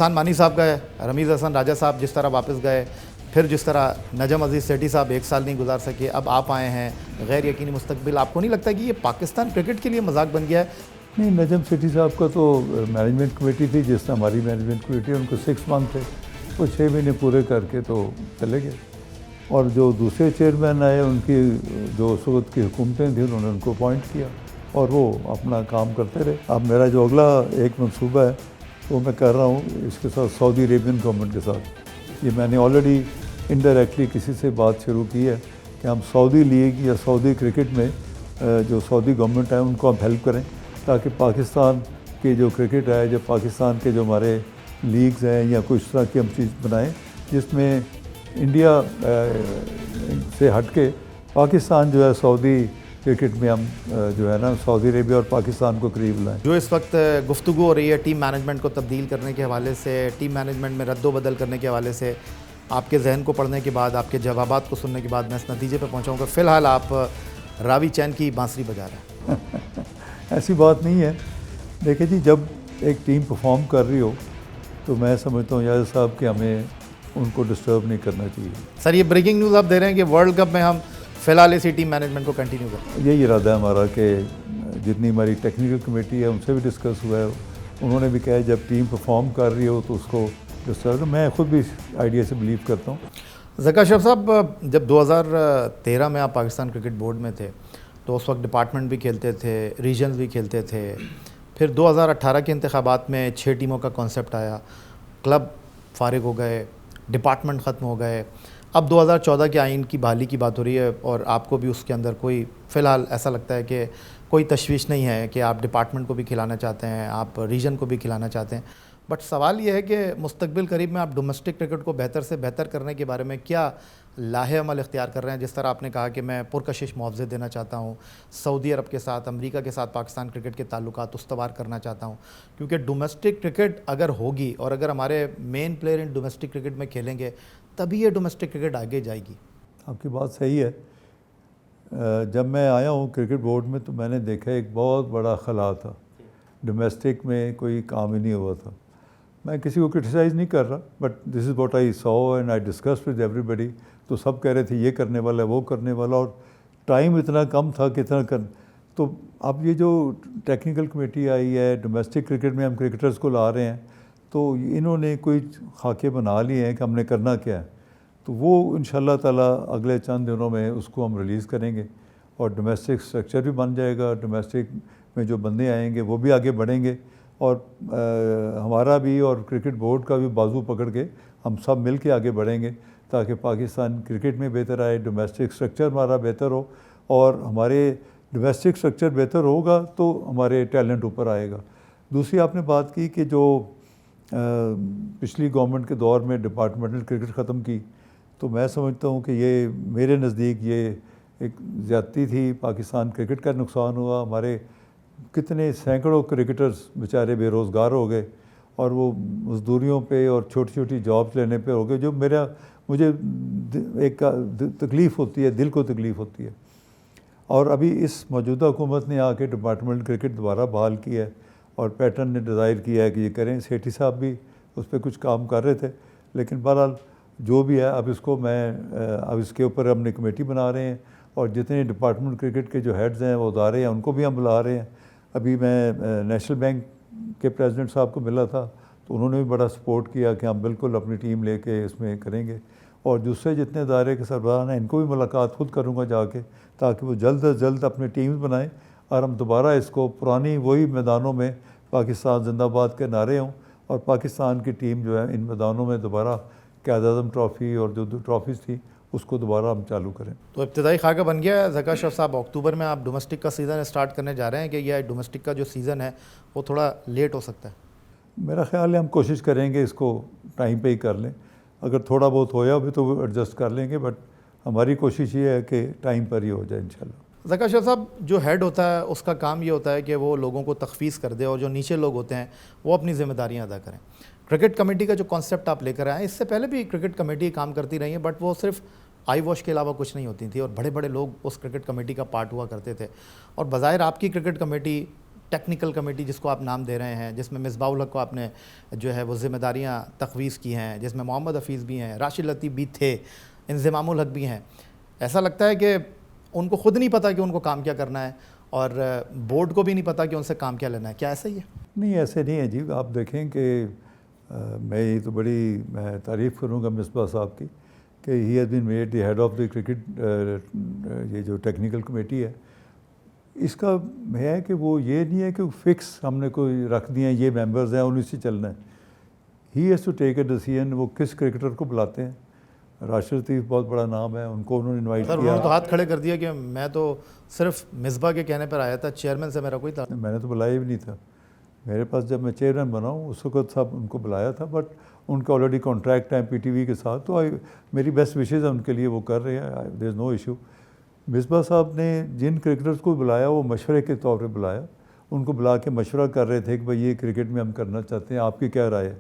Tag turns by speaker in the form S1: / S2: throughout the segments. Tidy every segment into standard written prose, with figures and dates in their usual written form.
S1: احسان مانی صاحب گئے, رمیز حسن راجہ صاحب جس طرح واپس گئے, پھر جس طرح نجم عزیز سیٹھی صاحب 1 سال نہیں گزار سکے, اب آپ آئے ہیں, غیر یقینی مستقبل. آپ کو نہیں لگتا کہ یہ پاکستان کرکٹ کے لیے مذاق بن گیا ہے؟
S2: نہیں, نجم سیٹھی صاحب کا تو مینجمنٹ کمیٹی تھی, جس طرح ہماری مینجمنٹ کمیٹی, ان کو 6 منتھ تھے, وہ 6 مہینے پورے کر کے تو چلے گئے. اور جو دوسرے چیئرمین آئے, ان کی جو اس وقت کی حکومتیں تھیں, انہوں نے ان کو اپوائنٹ کیا اور وہ اپنا کام کرتے رہے. اب میرا جو اگلا ایک منصوبہ ہے وہ میں کر رہا ہوں اس کے ساتھ سعودی عربین گورنمنٹ کے ساتھ. یہ میں نے آلریڈی انڈائریکٹلی کسی سے بات شروع کی ہے کہ ہم سعودی لیگ یا سعودی کرکٹ میں جو سعودی گورنمنٹ ہے ان کو ہم ہیلپ کریں, تاکہ پاکستان کی جو کرکٹ ہے, جو پاکستان کے جو ہمارے لیگز ہیں یا کچھ طرح کی ہم چیز بنائیں جس میں انڈیا سے ہٹ کے پاکستان جو ہے سعودی کرکٹ میں ہم جو ہے نا سعودی عربیہ اور پاکستان کو قریب لائیں.
S1: جو اس وقت گفتگو ہو رہی ہے ٹیم مینجمنٹ کو تبدیل کرنے کے حوالے سے, ٹیم مینجمنٹ میں رد و بدل کرنے کے حوالے سے, آپ کے ذہن کو پڑھنے کے بعد, آپ کے جوابات کو سننے کے بعد میں اس نتیجے پہ پہنچا ہوں کہ فی الحال آپ راوی چین کی بانسری بجا رہے ہیں.
S2: ایسی بات نہیں ہے. دیکھیں جی, جب ایک ٹیم پرفارم کر رہی ہو تو میں سمجھتا ہوں یاسر صاحب کہ ہمیں ان کو ڈسٹرب نہیں کرنا چاہیے.
S1: سر, یہ بریکنگ نیوز آپ دے رہے ہیں کہ ورلڈ کپ میں ہم فی الحال اسی ٹیم مینجمنٹ کو کنٹینیو کریں؟
S2: یہی ارادہ ہے ہمارا کہ جتنی ہماری ٹیکنیکل کمیٹی ہے ان سے بھی ڈسکس ہوا ہے, انہوں نے بھی کہا ہے جب ٹیم پرفارم کر رہی ہو تو اس کو ڈسٹرب. میں خود بھی اس آئیڈیا سے بلیو کرتا ہوں.
S1: ذکا اشرف صاحب, جب 2013 میں آپ پاکستان کرکٹ بورڈ میں تھے تو اس وقت ڈپارٹمنٹ بھی کھیلتے تھے, ریجنز بھی کھیلتے تھے. پھر 2018 کے انتخابات میں 6 ٹیموں کا کانسیپٹ آیا, کلب فارغ ہو گئے, ڈپارٹمنٹ ختم ہو گئے. اب 2014 کے آئین کی بحالی کی بات ہو رہی ہے اور آپ کو بھی اس کے اندر کوئی فی الحال ایسا لگتا ہے کہ کوئی تشویش نہیں ہے کہ آپ ڈپارٹمنٹ کو بھی کھلانا چاہتے ہیں, آپ ریجن کو بھی کھلانا چاہتے ہیں. بٹ سوال یہ ہے کہ مستقبل قریب میں آپ ڈومیسٹک کرکٹ کو بہتر سے بہتر کرنے کے بارے میں کیا لاہے عمل اختیار کر رہے ہیں؟ جس طرح آپ نے کہا کہ میں پرکشش معاوضے دینا چاہتا ہوں, سعودی عرب کے ساتھ, امریکہ کے ساتھ پاکستان کرکٹ کے تعلقات استوار کرنا چاہتا ہوں, کیونکہ ڈومیسٹک کرکٹ اگر ہوگی اور اگر ہمارے مین پلیئر ان ڈومیسٹک کرکٹ میں کھیلیں گے تبھی یہ ڈومیسٹک کرکٹ آگے جائے گی.
S2: آپ کی بات صحیح ہے. جب میں آیا ہوں کرکٹ بورڈ میں تو میں نے دیکھا ایک بہت بڑا خلا تھا, ڈومیسٹک میں کوئی کام ہی نہیں ہوا تھا. میں کسی کو کرٹیسائز نہیں کر رہا, but this is what I saw and I discuss with ایوری بڈی. تو سب کہہ رہے تھے یہ کرنے والا ہے, وہ کرنے والا, اور ٹائم اتنا کم تھا کہ اتنا تو اب یہ جو ٹیکنیکل کمیٹی آئی ہے, ڈومیسٹک کرکٹ میں ہم کرکٹرز کو لا رہے ہیں, تو انہوں نے کوئی خاکے بنا لیے ہیں کہ ہم نے کرنا کیا ہے. تو وہ انشاءاللہ تعالیٰ اگلے چند دنوں میں اس کو ہم ریلیز کریں گے اور ڈومیسٹک سٹرکچر بھی بن جائے گا. ڈومیسٹک میں جو بندے آئیں گے وہ بھی آگے بڑھیں گے, اور ہمارا بھی اور کرکٹ بورڈ کا بھی بازو پکڑ کے ہم سب مل کے آگے بڑھیں گے تاکہ پاکستان کرکٹ میں بہتر آئے, ڈومیسٹک سٹرکچر ہمارا بہتر ہو, اور ہمارے ڈومیسٹک سٹرکچر بہتر ہوگا تو ہمارے ٹیلنٹ اوپر آئے گا. دوسری آپ نے بات کی کہ جو پچھلی گورنمنٹ کے دور میں ڈپارٹمنٹل کرکٹ ختم کی, تو میں سمجھتا ہوں کہ یہ میرے نزدیک یہ ایک زیادتی تھی. پاکستان کرکٹ کا نقصان ہوا, ہمارے کتنے سینکڑوں کرکٹرز بیچارے بے روزگار ہو گئے اور وہ مزدوریوں پہ اور چھوٹی چھوٹی جابس لینے پہ ہو گئے, جو مجھے ایک تکلیف ہوتی ہے, دل کو تکلیف ہوتی ہے. اور ابھی اس موجودہ حکومت نے آ کے ڈپارٹمنٹ کرکٹ دوبارہ بحال کیا ہے اور پیٹرن نے ڈیزائر کیا ہے کہ یہ کریں. سیٹھی صاحب بھی اس پہ کچھ کام کر رہے تھے, لیکن بہرحال جو بھی ہے اب اس کو اب اس کے اوپر ہم نے کمیٹی بنا رہے ہیں, اور جتنے ڈپارٹمنٹ کرکٹ کے جو ہیڈز ہیں, وہ ادارے ہیں, ان کو بھی ہم بلا رہے ہیں. ابھی میں نیشنل بینک کے پریزیڈنٹ صاحب کو ملا تھا, تو انہوں نے بھی بڑا سپورٹ کیا کہ ہم بالکل اپنی ٹیم لے کے اس میں کریں گے. اور دوسرے جتنے ادارے کے سربراہ ہیں ان کو بھی ملاقات خود کروں گا جا کے, تاکہ وہ جلد از جلد اپنے ٹیمز بنائیں اور ہم دوبارہ اس کو پرانی وہی میدانوں میں پاکستان زندہ باد کے نعرے ہوں, اور پاکستان کی ٹیم جو ہے ان میدانوں میں دوبارہ قائد اعظم ٹرافی اور جو ٹرافیز تھی اس کو دوبارہ ہم چالو کریں.
S1: تو ابتدائی خاکہ بن گیا ہے ذکا اشرف صاحب. اکتوبر میں آپ ڈومیسٹک کا سیزن اسٹارٹ کرنے جا رہے ہیں کہ یہ ڈومیسٹک کا جو سیزن ہے وہ تھوڑا لیٹ ہو سکتا ہے؟
S2: میرا خیال ہے ہم کوشش کریں گے اس کو ٹائم پہ ہی کر لیں. اگر تھوڑا بہت ہویا بھی تو وہ ایڈجسٹ کر لیں گے, بٹ ہماری کوشش یہ ہے کہ ٹائم پر ہی ہو جائے انشاءاللہ.
S1: ذکا اشرف صاحب, جو ہیڈ ہوتا ہے اس کا کام یہ ہوتا ہے کہ وہ لوگوں کو تخفیض کر دے, اور جو نیچے لوگ ہوتے ہیں وہ اپنی ذمہ داریاں ادا کریں. کرکٹ کمیٹی کا جو کانسیپٹ آپ لے کر آئے ہیں, اس سے پہلے بھی کرکٹ کمیٹی کام کرتی رہی ہے, بٹ وہ صرف آئی واش کے علاوہ کچھ نہیں ہوتی تھی, اور بڑے بڑے لوگ اس کرکٹ کمیٹی کا پارٹ ہوا کرتے تھے. اور بظاہر آپ کی کرکٹ کمیٹی ٹیکنیکل کمیٹی جس کو آپ نام دے رہے ہیں، جس میں مصباح الحق کو آپ نے جو ہے وہ ذمہ داریاں تفویض کی ہیں، جس میں محمد حفیظ بھی ہیں، راشد لطیف بھی تھے، انضمام الحق بھی ہیں، ایسا لگتا ہے کہ ان کو خود نہیں پتہ کہ ان کو کام کیا کرنا ہے اور بورڈ کو بھی نہیں پتہ کہ ان سے کام کیا لینا ہے، کیا ایسا ہی ہے؟
S2: نہیں، ایسے نہیں ہے جی. آپ دیکھیں کہ میں یہ تو بڑی میں تعریف کروں گا مصباح صاحب کی کہ he has been made the head of the cricket. یہ جو ٹیکنیکل کمیٹی ہے اس کا ہے کہ وہ یہ نہیں ہے کہ فکس ہم نے کوئی رکھ دیے ہیں یہ ممبرز ہیں انہیں سے چلنا ہے. He has to take a decision. وہ کس کرکٹر کو بلاتے ہیں. راشد لطیف بہت بڑا نام ہے, ان کو انہوں نے انوائٹ کیا.
S1: انہوں نے تو ہاتھ کھڑے کر دیا کہ میں تو صرف مصباح کے کہنے پر آیا تھا, چیئرمین سے میرا کوئی تعلق.
S2: میں نے تو بلایا بھی نہیں تھا. میرے پاس جب میں چیئرمین بنا ہوں اس وقت صاحب ان کو بلایا تھا, بٹ ان کا آلریڈی کانٹریکٹ ہے پی ٹی وی کے ساتھ, تو میری بیسٹ وشیز ہیں ان کے لیے, وہ کر رہے ہیں, دیر از نو ایشو. مصباح صاحب نے جن کرکٹرز کو بلایا وہ مشورے کے طور پہ بلایا, ان کو بلا کے مشورہ کر رہے تھے کہ بھائی یہ کرکٹ میں ہم کرنا چاہتے ہیں, آپ کی کیا رائے ہے.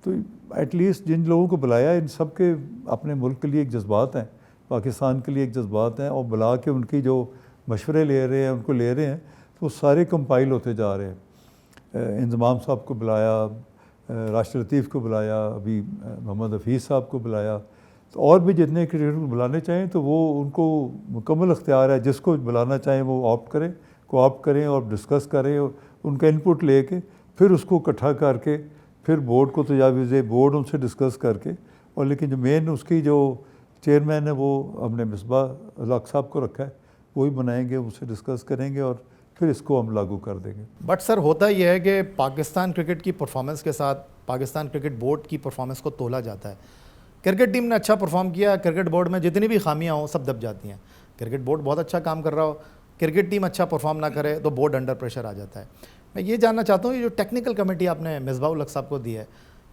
S2: تو ایٹ لیسٹ جن لوگوں کو بلایا ان سب کے اپنے ملک کے لیے ایک جذبات ہیں, پاکستان کے لیے ایک جذبات ہیں, اور بلا کے ان کی جو مشورے لے رہے ہیں ان کو لے رہے ہیں, تو وہ سارے کمپائل ہوتے جا رہے ہیں. انضمام صاحب کو بلایا, راشد لطیف کو بلایا, ابھی محمد حفیظ صاحب کو بلایا, تو اور بھی جتنے کرکٹر کو بلانے چاہیں تو وہ ان کو مکمل اختیار ہے, جس کو بلانا چاہیں وہ آپٹ کریں, کوآپٹ کریں اور ڈسکس کریں, اور ان کا انپٹ لے کے پھر اس کو اکٹھا کر کے پھر بورڈ کو تجاویز دے, بورڈ ان سے ڈسکس کر کے. اور لیکن جو مین اس کی جو چیئرمین ہے وہ ہم نے مصباح الحق صاحب کو رکھا ہے, وہی بنائیں گے, اس سے ڈسکس کریں گے اور پھر اس کو ہم لاگو کر دیں گے.
S1: بٹ سر ہوتا یہ ہے کہ پاکستان کرکٹ کی پرفارمنس کے ساتھ پاکستان کرکٹ بورڈ کی پرفارمنس کو تولا جاتا ہے. کرکٹ ٹیم نے اچھا پرفارم کیا, کرکٹ بورڈ میں جتنی بھی خامیاں ہوں سب دب جاتی ہیں. کرکٹ بورڈ بہت اچھا کام کر رہا ہو, کرکٹ ٹیم اچھا پرفارم نہ کرے تو بورڈ انڈر پریشر آ جاتا ہے. میں یہ جاننا چاہتا ہوں, یہ جو ٹیکنیکل کمیٹی آپ نے مصباح الحق صاحب کو دی ہے,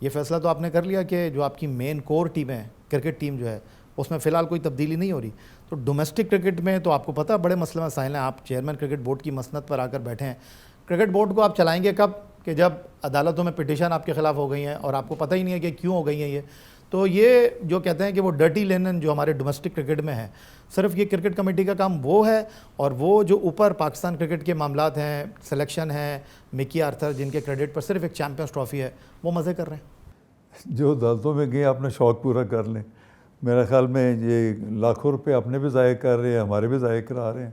S1: یہ فیصلہ تو آپ نے کر لیا کہ جو آپ کی مین کور ٹیم ہے کرکٹ ٹیم جو ہے اس میں فی الحال کوئی تبدیلی نہیں ہو رہی, تو ڈومیسٹک کرکٹ میں تو آپ کو پتہ بڑے مسئلے مسائل ہیں. آپ چیئرمین کرکٹ بورڈ کی مسند پر آ کر بیٹھے ہیں. کرکٹ بورڈ کو آپ چلائیں گے کب, کہ جب عدالتوں میں پٹیشن آپ کے خلاف ہو گئی ہیں اور آپ کو پتہ ہی نہیں ہے کہ کیوں ہو گئی ہیں یہ. تو یہ جو کہتے ہیں کہ وہ ڈرٹی لینن جو ہمارے ڈومیسٹک کرکٹ میں ہے, صرف یہ کرکٹ کمیٹی کا کام وہ ہے, اور وہ جو اوپر پاکستان کرکٹ کے معاملات ہیں, سلیکشن ہے, مکی آرتھر جن کے کریڈٹ پر صرف ایک چیمپئنز ٹرافی ہے, وہ مزے کر رہے ہیں.
S2: جو عدالتوں میں گئے اپنا شوق پورا کر لیں. میرے خیال میں یہ لاکھوں روپے اپنے بھی ضائع کر رہے ہیں, ہمارے بھی ضائع کرا رہے ہیں,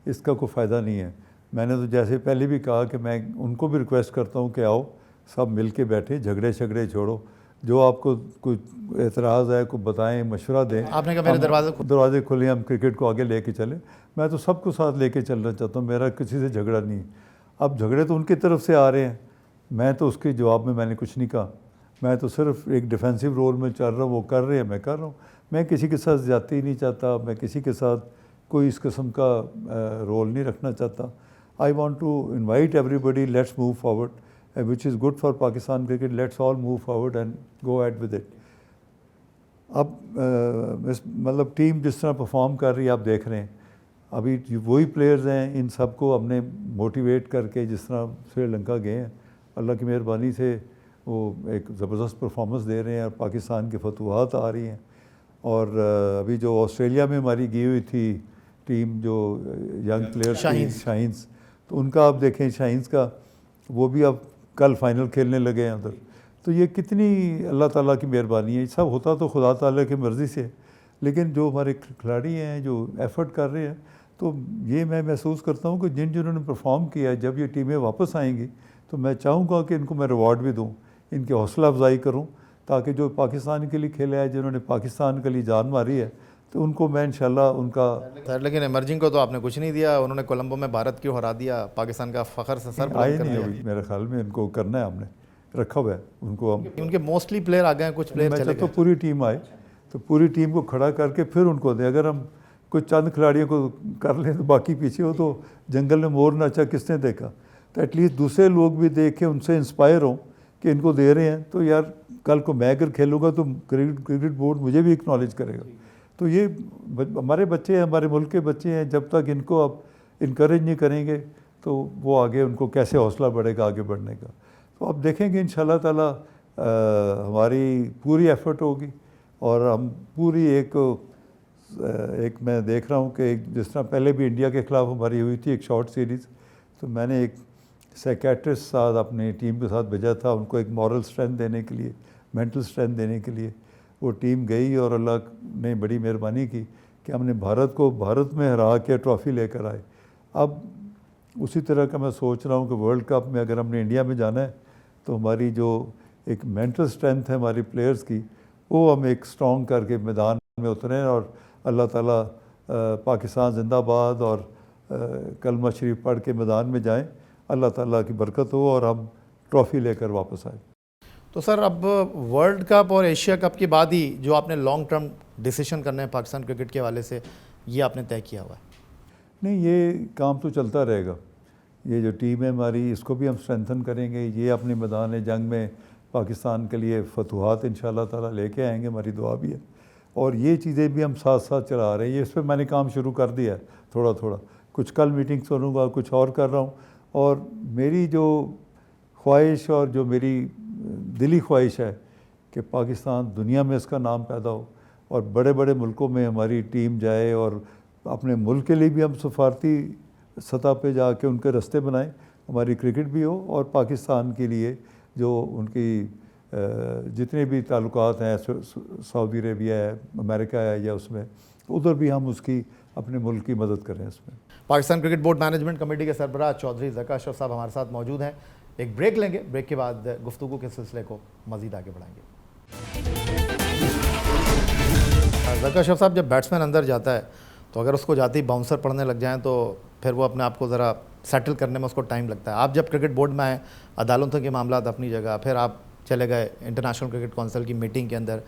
S2: اس کا کوئی فائدہ نہیں ہے. میں نے تو جیسے پہلے بھی کہا کہ میں ان کو بھی ریکویسٹ کرتا ہوں کہ آؤ سب مل کے بیٹھیں, جھگڑے چھوڑو, جو آپ کو کوئی اعتراض ہے کوئی بتائیں, مشورہ دیں.
S1: آپ نے کہا میرے
S2: دروازے کھلے, ہم کرکٹ کو آگے لے کے چلیں. میں تو سب کو ساتھ لے کے چلنا چاہتا ہوں, میرا کسی سے جھگڑا نہیں ہے. اب جھگڑے تو ان کی طرف سے آ رہے ہیں, میں تو اس کے جواب میں نے کچھ نہیں کہا. میں تو صرف ایک ڈیفینسو رول میں چل رہا ہوں, وہ کر رہے ہیں میں کر رہا ہوں. میں کسی کے ساتھ زیادتی نہیں چاہتا, میں کسی کے ساتھ کوئی اس قسم کا رول نہیں رکھنا چاہتا. I want to invite everybody, let's move forward, which is good for Pakistan cricket, let's all move forward and go at with it. اب مطلب ٹیم جس طرح پرفارم کر رہی ہے آپ دیکھ رہے ہیں, ابھی وہی پلیئرز ہیں, ان سب کو ہم نے موٹیویٹ کر کے جس طرح سری لنکا گئے ہیں, اللہ کی مہربانی سے وہ ایک زبردست پرفارمنس دے رہے ہیں اور پاکستان کی فتوحات آ رہی ہیں. اور ابھی جو آسٹریلیا میں ہماری گئی ہوئی تھی ٹیم جو ینگ پلیئر شاہینز, تو ان کا آپ دیکھیں شاہینز کا, وہ بھی اب کل فائنل کھیلنے لگے ہیں ادھر. تو یہ کتنی اللہ تعالیٰ کی مہربانی ہے. یہ سب ہوتا تو خدا تعالیٰ کی مرضی سے, لیکن جو ہمارے کھلاڑی ہیں جو ایفرٹ کر رہے ہیں, تو یہ میں محسوس کرتا ہوں کہ جنہوں نے پرفارم کیا ہے, جب یہ ٹیمیں واپس آئیں گی تو میں چاہوں گا کہ ان کو میں ریوارڈ بھی دوں, ان کی حوصلہ افزائی کروں, تاکہ جو پاکستان کے لیے کھیلے ہیں, جنہوں نے پاکستان کے لیے جان ماری ہے, تو ان کو میں انشاءاللہ ان کا.
S1: سر لیکن ایمرجنگ کو تو آپ نے کچھ نہیں دیا, انہوں نے کولمبو میں بھارت کیوں ہرا دیا, پاکستان کا فخر سے سر بلند کر دیا.
S2: میرے خیال میں ان کو کرنا ہے, ہم نے رکھا ہوا ہے ان کو. ہم
S1: ان کے موسٹلی پلیئر آ گئے ہیں, کچھ پلیئر چلے گئے.
S2: تو پوری ٹیم آئے, تو پوری ٹیم کو کھڑا کر کے پھر ان کو دیں. اگر ہم کچھ چند کھلاڑیوں کو کر لیں تو باقی پیچھے ہو, تو جنگل میں مور ناچا کس نے دیکھا. تو ایٹ لیسٹ دوسرے لوگ بھی دیکھیں, ان سے انسپائر ہوں کہ ان کو دے رہے ہیں, تو یار کل کو میں اگر کھیلوں گا تو کرکٹ بورڈ مجھے بھی اکنالج کرے گا. تو یہ ہمارے بچے ہیں, ہمارے ملک کے بچے ہیں, جب تک ان کو آپ انکریج نہیں کریں گے تو وہ آگے ان کو کیسے حوصلہ بڑھے گا آگے بڑھنے کا. تو آپ دیکھیں گے انشاءاللہ تعالیٰ ہماری پوری ایفرٹ ہوگی, اور ہم پوری ایک میں دیکھ رہا ہوں کہ جس طرح پہلے بھی انڈیا کے خلاف ہماری ہوئی تھی ایک شارٹ سیریز, تو میں نے ایک سیکیٹرسٹ ساتھ اپنی ٹیم کے ساتھ بھیجا تھا ان کو ایک مورل اسٹرینتھ دینے کے لیے، مینٹل اسٹرینتھ دینے کے لیے. وہ ٹیم گئی اور اللہ نے بڑی مہربانی کی کہ ہم نے بھارت میں ہرا کے ٹرافی لے کر آئے. اب اسی طرح کا میں سوچ رہا ہوں کہ ورلڈ کپ میں اگر ہم نے انڈیا میں جانا ہے تو ہماری جو ایک مینٹل اسٹرینتھ ہے ہماری پلیئرز کی، وہ ہم ایک اسٹرانگ کر کے میدان میں اتریں اور اللہ تعالیٰ پاکستان زندہ باد اور کلمہ شریف پڑھ کے میدان میں جائیں، اللہ تعالیٰ کی برکت ہو اور ہم ٹرافی لے کر واپس آئیں.
S1: تو سر اب ورلڈ کپ اور ایشیا کپ کے بعد ہی جو آپ نے لانگ ٹرم ڈیسیشن کرنا ہے پاکستان کرکٹ کے حوالے سے، یہ آپ نے طے کیا ہوا ہے؟
S2: نہیں، یہ کام تو چلتا رہے گا. یہ جو ٹیم ہے ہماری، اس کو بھی ہم اسٹرینتھن کریں گے. یہ اپنے میدان جنگ میں پاکستان کے لیے فتوحات انشاءاللہ تعالیٰ لے کے آئیں گے، ہماری دعا بھی ہے. اور یہ چیزیں بھی ہم ساتھ ساتھ چلا رہے ہیں. یہ اس پہ میں نے کام شروع کر دیا ہے تھوڑا تھوڑا. کچھ کل میٹنگ کروں گا، کچھ اور کر رہا ہوں. اور میری جو خواہش اور جو میری دلی خواہش ہے کہ پاکستان دنیا میں اس کا نام پیدا ہو اور بڑے بڑے ملکوں میں ہماری ٹیم جائے اور اپنے ملک کے لیے بھی ہم سفارتی سطح پہ جا کے ان کے رستے بنائیں، ہماری کرکٹ بھی ہو، اور پاکستان کے لیے جو ان کی جتنے بھی تعلقات ہیں، سعودی عربیہ ہے، امریکہ ہے، یا اس میں ادھر بھی ہم اس کی اپنے ملک کی مدد کریں. اس میں
S1: Pakistan cricket board management committee کے سربراہ چودھری ذکا اشرف صاحب ہمارے ساتھ موجود ہیں. ایک بریک لیں گے، بریک کے بعد گفتگو کے سلسلے کو مزید آگے بڑھائیں گے. ذکا اشرف صاحب، جب بیٹسمین اندر جاتا ہے تو اگر اس کو جاتے ہی باؤنسر پڑھنے لگ جائیں تو پھر وہ اپنے آپ کو ذرا سیٹل کرنے میں اس کو ٹائم لگتا ہے. آپ جب کرکٹ بورڈ میں آئیں، عدالتوں کے معاملات اپنی جگہ، پھر آپ چلے گئے انٹرنیشنل کرکٹ کونسل کی میٹنگ کے اندر،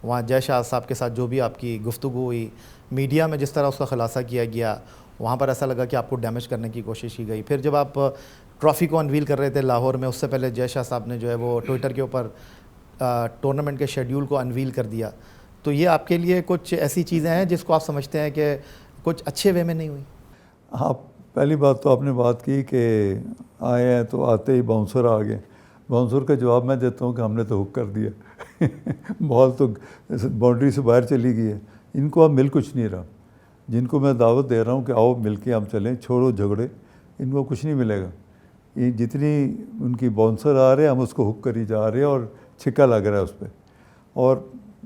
S1: وہاں جے شاہ صاحب کے ساتھ جو بھی آپ کی گفتگو ہوئی، میڈیا میں جس طرح اس کا خلاصہ کیا گیا، وہاں پر ایسا لگا کہ آپ کو ڈیمیج کرنے کی کوشش کی گئی. پھر جب آپ ٹرافی کو انویل کر رہے تھے لاہور میں، اس سے پہلے جے شاہ صاحب نے جو ہے وہ ٹویٹر کے اوپر ٹورنامنٹ کے شیڈیول کو انویل کر دیا. تو یہ آپ کے لیے کچھ ایسی چیزیں ہیں جس کو آپ سمجھتے ہیں کہ کچھ اچھے وے میں نہیں ہوئی؟
S2: آپ پہلی بات تو آپ نے بات کی کہ آئے ہیں تو آتے ہی باؤنسر آ گئے. باؤنسر کا جواب میں دیتا ہوں کہ ہم نے تو حک کر دیا. بال تو باؤنڈری سے باہر چلی گئی ہے. ان کو اب مل کچھ نہیں رہا. جن کو میں دعوت دے رہا ہوں کہ آؤ مل کے ہم چلیں، چھوڑو جھگڑے، ان کو کچھ نہیں ملے گا. یہ جتنی ان کی باؤنسر آ رہے ہیں ہم اس کو حک کری جا رہے ہیں اور چھکا لگ رہا ہے اس پہ. اور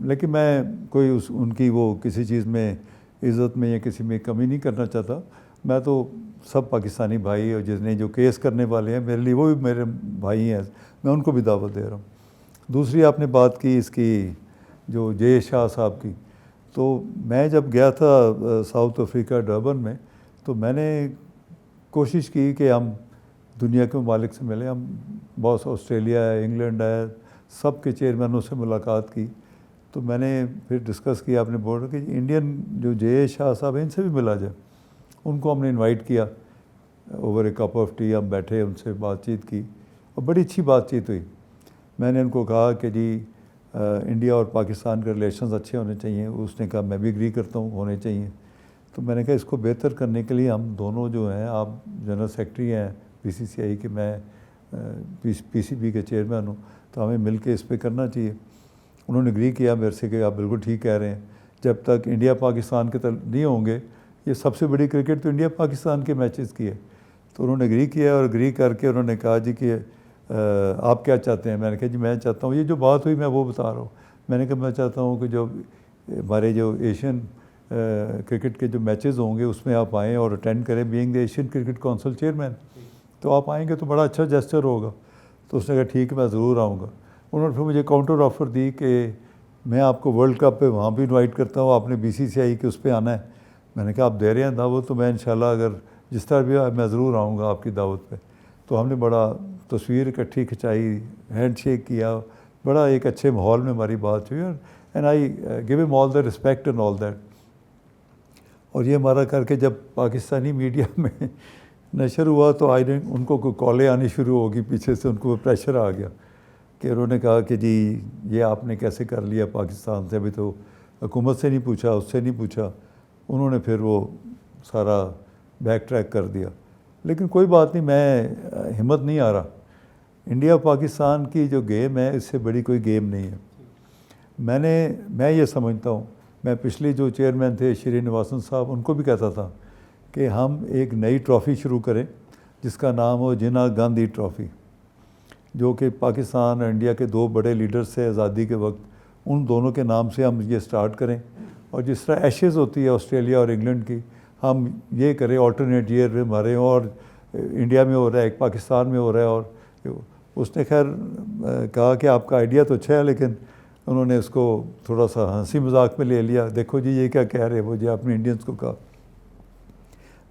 S2: لیکن میں کوئی ان کی وہ کسی چیز میں عزت میں یا کسی میں کمی نہیں کرنا چاہتا. میں تو سب پاکستانی بھائی اور جتنے جو کیس کرنے والے ہیں میرے لیے وہ بھی میرے بھائی ہیں، میں ان کو بھی دعوت دے رہا ہوں. دوسری آپ نے بات کی اس کی جو جے شاہ صاحب کی، تو میں جب گیا تھا ساؤتھ افریقہ ڈربن میں، تو میں نے کوشش کی کہ ہم دنیا کے ممالک سے ملیں. ہم بہت آسٹریلیا ہے، انگلینڈ ہے، سب کے چیئرمینوں سے ملاقات کی. تو میں نے پھر ڈسکس کیا اپنے بورڈ کہ انڈین جو جے شاہ صاحب ہیں ان سے بھی ملا جائے. ان کو ہم نے انوائٹ کیا، over a cup of T ہم بیٹھے، ان سے بات چیت کی اور بڑی اچھی بات چیت ہوئی. میں نے ان کو کہا کہ جی انڈیا اور پاکستان کے ریلیشنز اچھے ہونے چاہیے. اس نے کہا میں بھی اگری کرتا ہوں، ہونے چاہیے. تو میں نے کہا اس کو بہتر کرنے کے لیے ہم دونوں جو ہیں، آپ جنرل سیکرٹری ہیں بی سی سی آئی کے، میں پی سی بی کے چیئرمین ہوں، تو ہمیں مل کے اس پہ کرنا چاہیے. انہوں نے اگری کیا میرے سے کہ آپ بالکل ٹھیک کہہ رہے ہیں. جب تک انڈیا پاکستان کے نہیں ہوں گے، یہ سب سے بڑی کرکٹ تو انڈیا پاکستان کے میچز کی ہے. تو انہوں نے اگری کیا اور اگری کر کے انہوں نے کہا جی کہ آپ کیا چاہتے ہیں. میں نے کہا جی میں چاہتا ہوں، یہ جو بات ہوئی میں وہ بتا رہا ہوں. میں نے کہا میں چاہتا ہوں کہ جو ہمارے جو ایشین کرکٹ کے جو میچز ہوں گے اس میں آپ آئیں اور اٹینڈ کریں، being the Asian cricket council chairman. تو آپ آئیں گے تو بڑا اچھا جیسچر ہوگا. تو اس نے کہا ٹھیک ہے میں ضرور آؤں گا. انہوں نے پھر مجھے کاؤنٹر آفر دی کہ میں آپ کو ورلڈ کپ پہ وہاں بھی انوائٹ کرتا ہوں، آپ نے بی سی سی آئی کے اس پہ آنا ہے. میں نے کہا آپ دے رہے ہیں دعوت تو میں انشاءاللہ اگر جس طرح بھی میں ضرور آؤں گا آپ کی دعوت پہ. تو ہم نے بڑا تصویر اکٹھی کھچائی، ہینڈ شیک کیا، بڑا ایک اچھے ماحول میں ہماری بات ہوئی. اینڈ آئی گیو ہم آل دا رسپیکٹ اینڈ آل دیٹ. اور یہ ہمارا کر کے جب پاکستانی میڈیا میں نشر ہوا تو ان کو کوئی کالیں آنی شروع ہوگی پیچھے سے. ان کو پریشر آ گیا کہ انہوں نے کہا کہ جی یہ آپ نے کیسے کر لیا پاکستان سے، ابھی تو حکومت سے نہیں پوچھا، اس سے نہیں پوچھا. انہوں نے پھر وہ سارا بیک ٹریک کر دیا. لیکن کوئی بات نہیں، میں ہمت نہیں آ رہا. انڈیا پاکستان کی جو گیم ہے اس سے بڑی کوئی گیم نہیں ہے. میں یہ سمجھتا ہوں، میں پچھلی جو چیئرمین تھے شری نواسن صاحب، ان کو بھی کہتا تھا کہ ہم ایک نئی ٹرافی شروع کریں جس کا نام ہو جنا گاندھی ٹرافی، جو کہ پاکستان اور انڈیا کے دو بڑے لیڈرز تھے آزادی کے وقت، ان دونوں کے نام سے ہم یہ سٹارٹ کریں. اور جس طرح ایشز ہوتی ہے آسٹریلیا اور انگلینڈ کی، ہم یہ کریں آلٹرنیٹ ایئر میں ہمارے، اور انڈیا میں ہو رہا ہے، ایک پاکستان میں ہو رہا ہے. اور اس نے خیر کہا کہ آپ کا آئیڈیا تو اچھا ہے، لیکن انہوں نے اس کو تھوڑا سا ہنسی مذاق میں لے لیا. دیکھو جی یہ کیا کہہ رہے وہ جی آپ نے انڈینس کو کہا.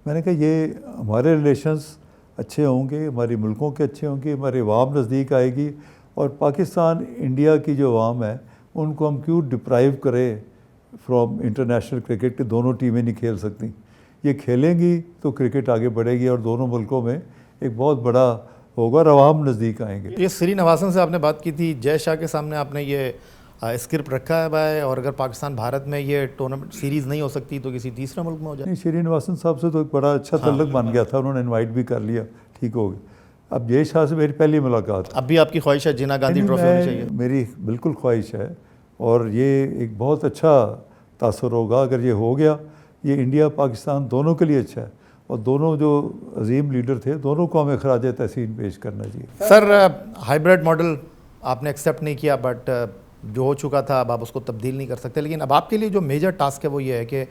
S2: میں نے کہا یہ ہمارے ریلیشنز اچھے ہوں گے، ہماری ملکوں کے اچھے ہوں گے، ہماری عوام نزدیک آئے گی، اور پاکستان انڈیا کی جو عوام ہے ان کو ہم کیوں ڈپرائیو کریں فرام انٹرنیشنل کرکٹ کہ دونوں ٹیمیں نہیں کھیل سکتی. یہ کھیلیں گی تو کرکٹ آگے بڑھے گی اور دونوں ملکوں میں ایک بہت بڑا ہوگا اور عوام نزدیک آئیں گے.
S1: یہ سری نواسن سے آپ نے بات کی تھی، جے شاہ کے سامنے آپ نے یہ اسکرپٹ رکھا ہے بھائی، اور اگر پاکستان بھارت میں یہ ٹورنامنٹ سیریز نہیں ہو سکتی تو کسی تیسرے ملک میں ہو جائے.
S2: نہیں، شری نواسن صاحب سے تو ایک بڑا اچھا تعلق بن گیا تھا، انہوں نے انوائٹ بھی کر لیا، ٹھیک ہو گیا. اب جے شاہ سے میری پہلی ملاقات.
S1: اب بھی آپ کی خواہش ہے جنا گاندھی ٹرافی ہونی چاہیے؟
S2: میری بالکل خواہش ہے، اور یہ ایک بہت اچھا تاثر ہوگا اگر یہ ہو گیا. یہ انڈیا پاکستان دونوں کے لیے اچھا ہے، اور دونوں جو عظیم لیڈر تھے دونوں کو ہمیں خراج تحسین پیش کرنا چاہیے.
S1: سر ہائیبریڈ ماڈل آپ نے ایکسیپٹ نہیں کیا، بٹ جو ہو چکا تھا اب آپ اس کو تبدیل نہیں کر سکتے، لیکن اب آپ کے لیے جو میجر ٹاسک ہے وہ یہ ہے کہ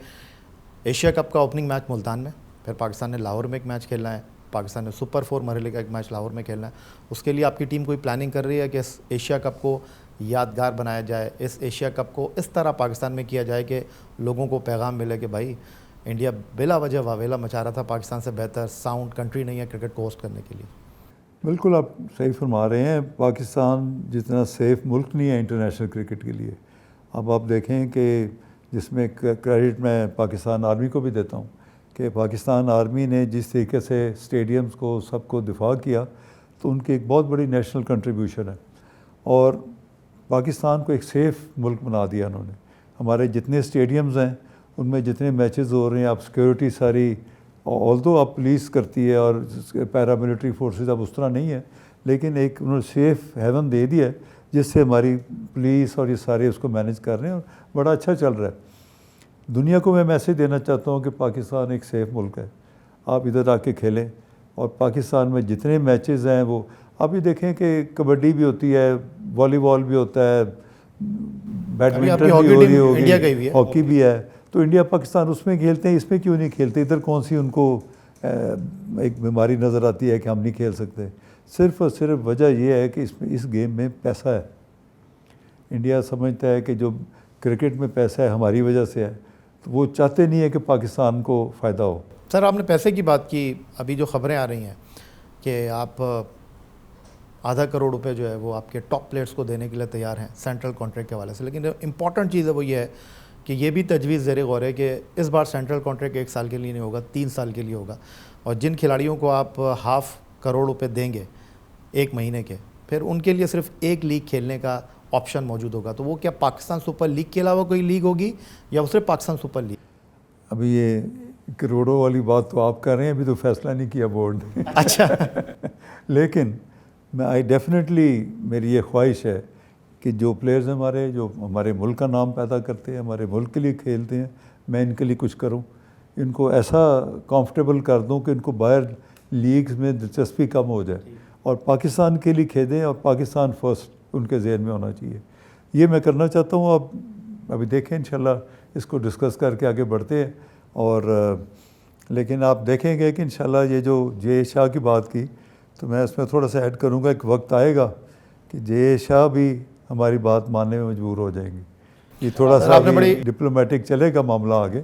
S1: ایشیا کپ کا اوپننگ میچ ملتان میں، پھر پاکستان نے لاہور میں ایک میچ کھیلنا ہے، پاکستان نے سپر 4 مرحلے کا ایک میچ لاہور میں کھیلنا ہے. اس کے لیے آپ کی ٹیم کوئی پلاننگ کر رہی ہے کہ اس ایشیا کپ کو یادگار بنایا جائے، اس ایشیا کپ کو اس طرح پاکستان میں کیا جائے کہ لوگوں کو پیغام ملے کہ بھائی انڈیا بلا وجہ واویلا مچا رہا تھا، پاکستان سے بہتر ساؤنڈ کنٹری نہیں ہے کرکٹ کو ہوسٹ کرنے کے لیے؟
S2: بالکل آپ صحیح فرما رہے ہیں، پاکستان جتنا سیف ملک نہیں ہے انٹرنیشنل کرکٹ کے لیے. اب آپ دیکھیں کہ جس میں کریڈٹ میں پاکستان آرمی کو بھی دیتا ہوں کہ پاکستان آرمی نے جس طریقے سے اسٹیڈیمز کو سب کو دفاع کیا، تو ان کی ایک بہت بڑی نیشنل کنٹریبیوشن ہے، اور پاکستان کو ایک سیف ملک بنا دیا انہوں نے. ہمارے جتنے اسٹیڈیمز ہیں ان میں جتنے میچز ہو رہے ہیں، اب سیکیورٹی ساری آلدو اب پولیس کرتی ہے اور پیراملٹری فورسز اب اس طرح نہیں ہے، لیکن ایک انہوں نے سیف ہیون دے دیا ہے جس سے ہماری پولیس اور یہ سارے اس کو مینیج کر رہے ہیں، اور بڑا اچھا چل رہا ہے. دنیا کو میں میسیج دینا چاہتا ہوں کہ پاکستان ایک سیف ملک ہے، آپ ادھر آ کے کھیلیں. اور پاکستان میں جتنے میچز ہیں وہ ابھی دیکھیں کہ کبڈی بھی ہوتی ہے، والی بال بھی ہوتا ہے، بیڈمنٹن بھی ہو رہی ہوگی، ہاکی بھی ہے. تو انڈیا پاکستان اس میں کھیلتے ہیں، اس میں کیوں نہیں کھیلتے؟ ادھر کون سی ان کو ایک بیماری نظر آتی ہے کہ ہم نہیں کھیل سکتے؟ صرف اور صرف وجہ یہ ہے کہ اس گیم میں پیسہ ہے. انڈیا سمجھتا ہے کہ جو کرکٹ میں پیسہ ہے ہماری وجہ سے ہے، تو وہ چاہتے نہیں ہے کہ پاکستان کو فائدہ ہو.
S1: سر آپ نے پیسے کی بات کی، ابھی جو خبریں آ رہی ہیں کہ آپ ½ کروڑ روپے جو ہے وہ آپ کے ٹاپ پلیئرس کو دینے کے لیے تیار ہیں سینٹرل کانٹریکٹ کے حوالے سے، لیکن امپورٹنٹ چیز ہے وہ یہ ہے کہ یہ بھی تجویز زیر غور ہے کہ اس بار سینٹرل کانٹریکٹ 1 سال کے لیے نہیں ہوگا، 3 سال کے لیے ہوگا، اور جن کھلاڑیوں کو آپ ½ کروڑ روپے دیں گے 1 مہینے کے، پھر ان کے لیے صرف ایک لیگ کھیلنے کا آپشن موجود ہوگا. تو وہ کیا پاکستان سپر لیگ کے علاوہ کوئی لیگ ہوگی یا وہ صرف پاکستان سپر لیگ؟
S2: ابھی یہ کروڑوں والی بات تو آپ کر رہے ہیں، ابھی تو فیصلہ نہیں کیا بورڈ نے.
S1: اچھا.
S2: لیکن میں ڈیفینیٹلی میری یہ خواہش ہے کہ جو پلیئرز ہمارے جو ہمارے ملک کا نام پیدا کرتے ہیں، ہمارے ملک کے لیے کھیلتے ہیں، میں ان کے لیے کچھ کروں، ان کو ایسا کمفرٹیبل کر دوں کہ ان کو باہر لیگز میں دلچسپی کم ہو جائے، اور پاکستان کے لیے کھیلیں، اور پاکستان فرسٹ ان کے ذہن میں ہونا چاہیے. یہ میں کرنا چاہتا ہوں. ابھی دیکھیں انشاءاللہ اس کو ڈسکس کر کے آگے بڑھتے ہیں. اور لیکن آپ دیکھیں گے کہ انشاءاللہ یہ جو جے شاہ کی بات کی، تو میں اس میں تھوڑا سا ایڈ کروں گا. ایک وقت آئے گا کہ جے شاہ بھی ہماری بات ماننے میں مجبور ہو جائیں گی. یہ تھوڑا سا ڈپلومیٹک چلے گا معاملہ آگے.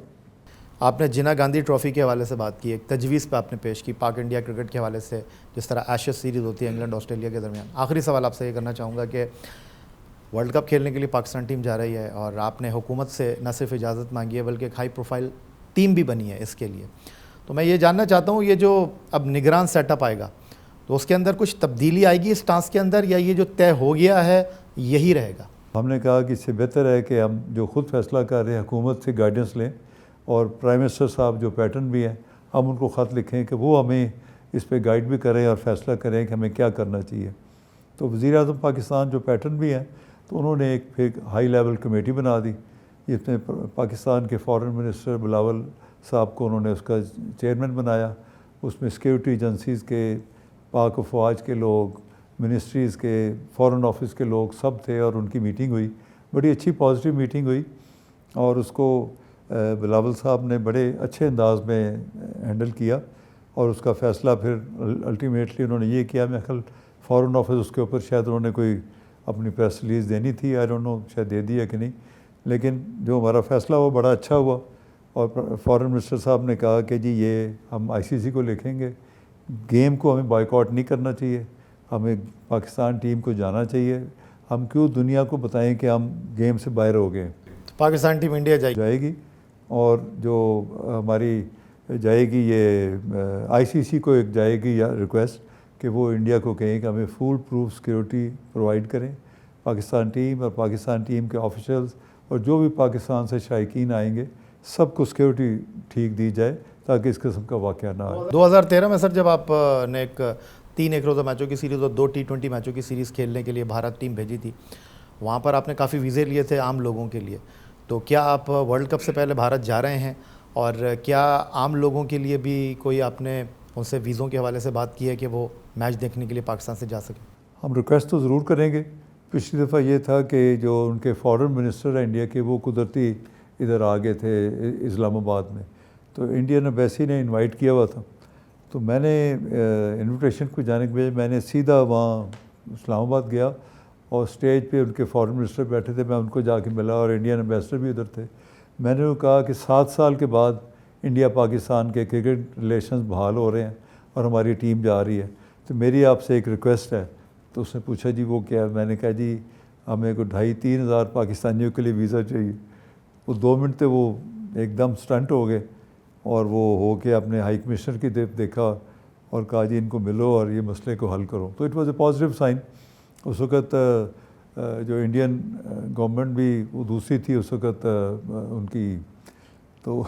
S1: آپ نے جنا گاندھی ٹرافی کے حوالے سے بات کی، ایک تجویز پہ آپ نے پیش کی پاک انڈیا کرکٹ کے حوالے سے، جس طرح ایشز سیریز ہوتی ہے انگلینڈ آسٹریلیا کے درمیان. آخری سوال آپ سے یہ کرنا چاہوں گا کہ ورلڈ کپ کھیلنے کے لیے پاکستان ٹیم جا رہی ہے، اور آپ نے حکومت سے نہ صرف اجازت مانگی ہے بلکہ ایک ہائی پروفائل ٹیم بھی بنی ہے اس کے لیے. تو میں یہ جاننا چاہتا ہوں یہ جو اب نگران سیٹ اپ آئے گا تو اس کے اندر کچھ تبدیلی آئے گی اس ٹاسک کے اندر، یا یہ جو طے ہو گیا ہے یہی رہے گا؟
S2: ہم نے کہا کہ اس سے بہتر ہے کہ ہم جو خود فیصلہ کر رہے ہیں حکومت سے گائیڈنس لیں، اور پرائم منسٹر صاحب جو پیٹرن بھی ہیں ہم ان کو خط لکھیں کہ وہ ہمیں اس پہ گائیڈ بھی کریں اور فیصلہ کریں کہ ہمیں کیا کرنا چاہیے. تو وزیر اعظم پاکستان جو پیٹرن بھی ہیں تو انہوں نے ایک پھر ہائی لیول کمیٹی بنا دی، جس میں پاکستان کے فارن منسٹر بلاول صاحب کو انہوں نے اس کا چیئرمین بنایا، اس میں سیکیورٹی ایجنسیز کے، پاک افواج کے لوگ، منسٹریز کے، فارن آفس کے لوگ سب تھے اور ان کی میٹنگ ہوئی، بڑی اچھی پازیٹیو میٹنگ ہوئی، اور اس کو بلاول صاحب نے بڑے اچھے انداز میں ہینڈل کیا، اور اس کا فیصلہ پھر الٹیمیٹلی انہوں نے یہ کیا، میں خیال فارن آفس اس کے اوپر شاید انہوں نے کوئی اپنی پریس ریلیز دینی تھی، آئی ڈونٹ نو شاید دے دی ہے کہ نہیں، لیکن جو ہمارا فیصلہ وہ بڑا اچھا ہوا، اور فارن منسٹر صاحب نے کہا کہ جی یہ ہم آئی سی سی کو لکھیں گے، گیم کو ہمیں بائیکاٹ نہیں کرنا چاہیے، ہمیں پاکستان ٹیم کو جانا چاہیے، ہم کیوں دنیا کو بتائیں کہ ہم گیم سے باہر ہو گئے.
S1: پاکستان ٹیم انڈیا
S2: جائے گی، اور جو ہماری جائے گی یہ آئی سی سی کو ایک جائے گی یا ریکویسٹ کہ وہ انڈیا کو کہیں کہ ہمیں فول پروف سیکیورٹی پرووائڈ کریں، پاکستان ٹیم اور پاکستان ٹیم کے آفیشلز اور جو بھی پاکستان سے شائقین آئیں گے سب کو سیکیورٹی ٹھیک دی جائے تاکہ اس قسم کا واقعہ نہ آئے.
S1: 2013 میں سر جب آپ نے ایک 3 ایک روزہ میچوں کی سیریز اور 2 T20 میچوں کی سیریز کھیلنے کے لیے بھارت ٹیم بھیجی تھی، وہاں پر آپ نے کافی ویزے لیے تھے عام لوگوں کے لیے، تو کیا آپ ورلڈ کپ سے پہلے بھارت جا رہے ہیں، اور کیا عام لوگوں کے لیے بھی کوئی آپ نے ان سے ویزوں کے حوالے سے بات کی ہے کہ وہ میچ دیکھنے کے لیے پاکستان سے جا سکیں؟
S2: ہم ریکویسٹ تو ضرور کریں گے. پچھلی دفعہ یہ تھا کہ جو ان کے فارن منسٹر ہیں انڈیا کے، وہ قدرتی ادھر آ گئے تھے اسلام آباد میں، تو انڈین ایمبیسی نے انوائٹ کیا ہوا تھا، تو میں نے انویٹیشن کو جانے کے بجائے میں نے سیدھا وہاں اسلام آباد گیا، اور اسٹیج پہ ان کے فارن منسٹر بیٹھے تھے، میں ان کو جا کے ملا، اور انڈین ایمبیسڈر بھی ادھر تھے. میں نے کہا کہ 7 سال کے بعد انڈیا پاکستان کے کرکٹ ریلیشنز بحال ہو رہے ہیں اور ہماری ٹیم جا رہی ہے، تو میری آپ سے ایک ریکویسٹ ہے. تو اس نے پوچھا جی وہ کیا ہے؟ میں نے کہا جی ہمیں کو 2,500-3 ہزار پاکستانیوں کے لیے ویزا چاہیے. وہ 2 منٹ تھے، وہ ایک دم سٹنٹ ہو گئے، اور وہ ہو کے اپنے ہائی کمشنر کی دیکھا اور کہا جی ان کو ملو اور یہ مسئلے کو حل کرو. تو it was a positive sign. اس وقت جو انڈین گورنمنٹ بھی وہ دوسری تھی اس وقت ان کی، تو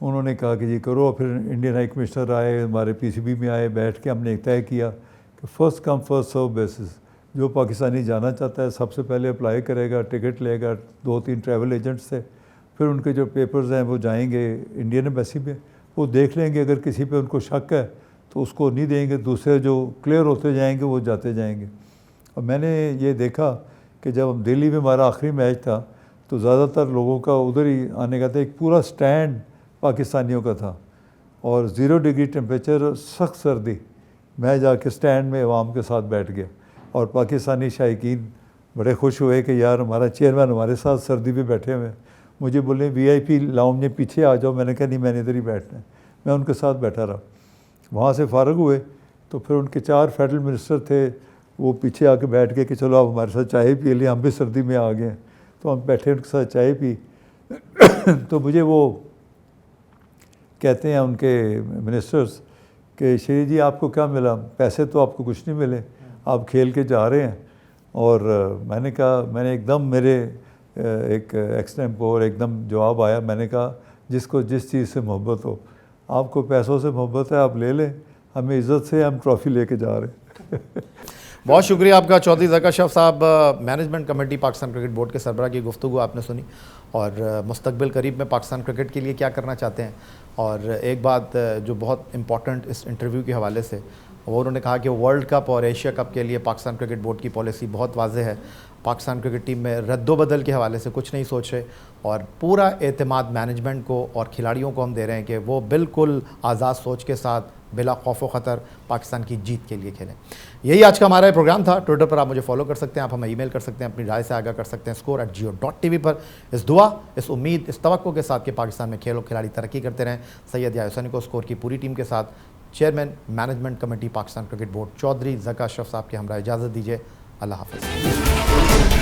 S2: انہوں نے کہا کہ جی کرو. پھر انڈین ہائی کمشنر آئے، ہمارے پی سی بی میں آئے، بیٹھ کے ہم نے طے کیا کہ first come first serve basis, جو پاکستانی جانا چاہتا ہے سب سے پہلے اپلائی کرے گا، ٹکٹ لے گا 2-3 ٹریول ایجنٹس سے، پھر ان کے جو پیپرز ہیں وہ جائیں گے انڈین ایمبیسی میں، وہ دیکھ لیں گے، اگر کسی پہ ان کو شک ہے تو اس کو نہیں دیں گے، دوسرے جو کلیئر ہوتے جائیں گے وہ جاتے جائیں گے. اور میں نے یہ دیکھا کہ جب ہم دلی میں ہمارا آخری میچ تھا تو زیادہ تر لوگوں کا ادھر ہی آنے کا تھا، ایک پورا سٹینڈ پاکستانیوں کا تھا، اور 0 ڈگری ٹیمپریچر، سخت سردی. میں جا کے سٹینڈ میں عوام کے ساتھ بیٹھ گیا، اور پاکستانی شائقین بڑے خوش ہوئے کہ یار ہمارا چیئرمین ہمارے ساتھ سردی پہ بیٹھے ہوئے ہیں. مجھے بولے وی آئی پی لاؤنج میں پیچھے آ جاؤ، میں نے کہا نہیں میں نے ادھر ہی بیٹھنا ہے. میں ان کے ساتھ بیٹھا رہا. وہاں سے فارغ ہوئے تو پھر ان کے 4 فیڈرل منسٹر تھے، وہ پیچھے آ کے بیٹھ گئے کہ چلو آپ ہمارے ساتھ چائے پی لیں، ہم بھی سردی میں آ گئے ہیں. تو ہم بیٹھے ان کے ساتھ چائے پی. تو مجھے وہ کہتے ہیں ان کے منسٹرز کہ شری جی آپ کو کیا ملا؟ پیسے تو آپ کو کچھ نہیں ملے، آپ کھیل کے جا رہے ہیں. اور میں نے کہا، میں نے ایک دم میرے ایک ایکسٹیمپور ایک دم جواب آیا. میں نے کہا جس کو جس چیز سے محبت ہو، آپ کو پیسوں سے محبت ہے آپ لے لیں، ہمیں عزت سے ہم ٹرافی لے کے جا رہے ہیں.
S1: بہت شکریہ آپ کا چودھری ذکا اشرف صاحب. Management committee Pakistan cricket board کے سربراہ کی گفتگو آپ نے سنی، اور مستقبل قریب میں پاکستان کرکٹ کے لیے کیا کرنا چاہتے ہیں. اور ایک بات جو بہت امپورٹنٹ اس انٹرویو کے حوالے سے، وہ انہوں نے کہا کہ ورلڈ کپ اور ایشیا کپ کے لیے پاکستان کرکٹ بورڈ کی پالیسی بہت واضح ہے. پاکستان کرکٹ ٹیم میں رد و بدل کے حوالے سے کچھ نہیں سوچ رہے، اور پورا اعتماد مینجمنٹ کو اور کھلاڑیوں کو ہم دے رہے ہیں کہ وہ بالکل آزاد سوچ کے ساتھ بلا خوف و خطر پاکستان کی جیت کے لیے کھیلیں. یہی آج کا ہمارا پروگرام تھا. ٹویٹر پر آپ مجھے فالو کر سکتے ہیں، آپ ہمیں ای میل کر سکتے ہیں، اپنی رائے سے آگاہ کر سکتے ہیں score@jio.tv پر. اس دعا، اس امید، اس توقع کے ساتھ کہ پاکستان میں کھیل و کھلاڑی ترقی کرتے رہیں. سید یا حسینی کو اسکور کی پوری ٹیم کے ساتھ chairman management committee Pakistan cricket board Chaudhry Zaka Ashraf صاحب کے ہمراہ اجازت دیجیے. اللہ حافظ.